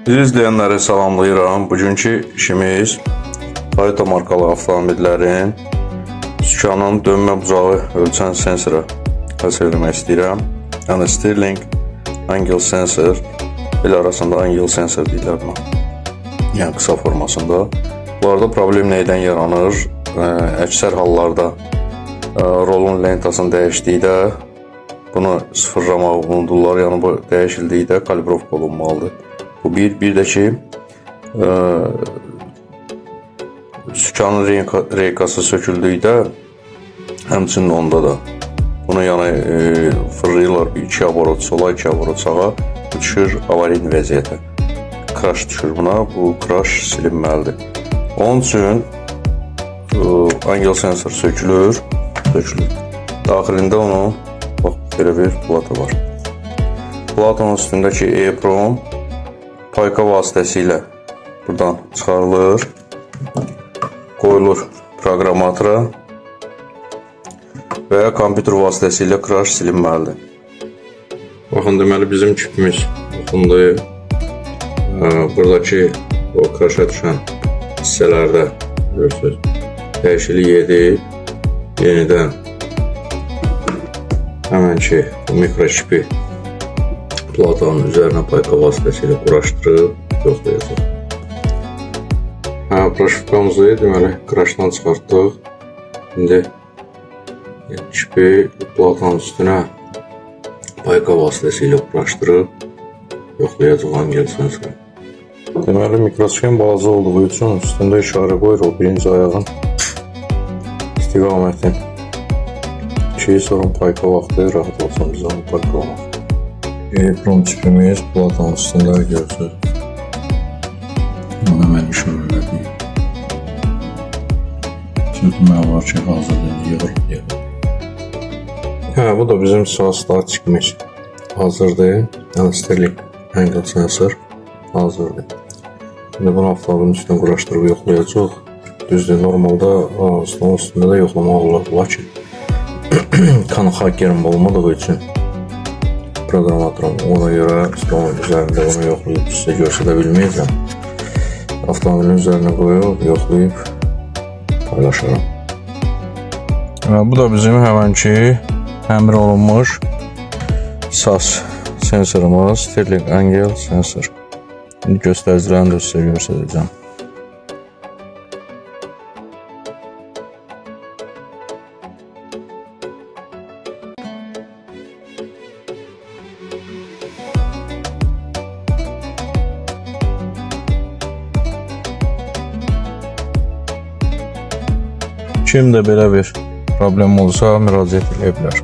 Bizi izləyənləri salamlayıram. Bugünkü işimiz Toyota markalı avtomobillərin sükanın dönmə bucağı ölçən sensora həsr etmək istəyirəm. Yəni Stirling Angle Sensor, el arasında Angle Sensor deyirlər buna. Yəni qısa formasında. Bunlarda problem neydən yaranır? Əksər hallarda rolun lentasını dəyişdikdə bunu sıfırlamaq unudurlar. Yəni bu dəyişildikdə kalibrovka olunmalıdır. Bu bir də ki sükanın reykası söküldükdə həmçinin onda da bunu yəni fırlayırlar, 2 aborot sola, 2 aborot sağa, düşür avarin vəziyyətə. Crash düşür buna, bu crash silinməlidir. Onun üçün angle sensor sökülür. Daxilində onun bax, belə bir plata var. Platanın üstündəki EEPROM payka vasitəsilə buradan çıxarılır, qoyulur proqramatora və ya kompüter vasitəsilə crash silinməlidir. Baxın, deməli bizim çipimiz baxındır. Buradakı o crash'a düşən hissələrdə görürsünüz, dəyişiklik edib yenidən həmənki mikroçipi platanın üzərinə payka vasitəsilə quraşdırıb yoxlayacaq. Proşifkamızı deməli crash-dan çıxartdıq. İndi çipi platanın üstünə payka vasitəsilə quraşdırıb yoxlayacaq angle sensoru. Deməli mikroskem balaca olduğu üçün üstündə işarə qoyur o birinci ayağın istiqamətin. Şeyi sorun payka vaxtı rahat olsun bizə onu payka olmaq. EEPROM çipimiz platanın üstündə görürsünüz. Ona mən işarələdim. Çökmə var ki, hazırdır, yığılıb. Bu da bizim start çıxmış. Hazırdır. Yəni Stirling Angle Sensor hazırdır. Şimdi bunu avtomobilin üstündən quraşdırıb yoxlayacaq. Düzdür, normalda stolun üstündə də yoxlamaq olar. Lakin kanxakerim olmadığı üçün proqramatorum ona görə stolun üzərində onu yoxlayıb sizə göstərə bilməyəcəm. Avtomobilin üzərinə qoyub, yoxlayıb paylaşaram. Bu da bizim həmənki təmir olunmuş SAS sensorumuz, Stirling Angle Sensor. İndi göstəricilərini də sizə göstərəcəm. Kimdə belə bir problem olsa müraciət edə bilər.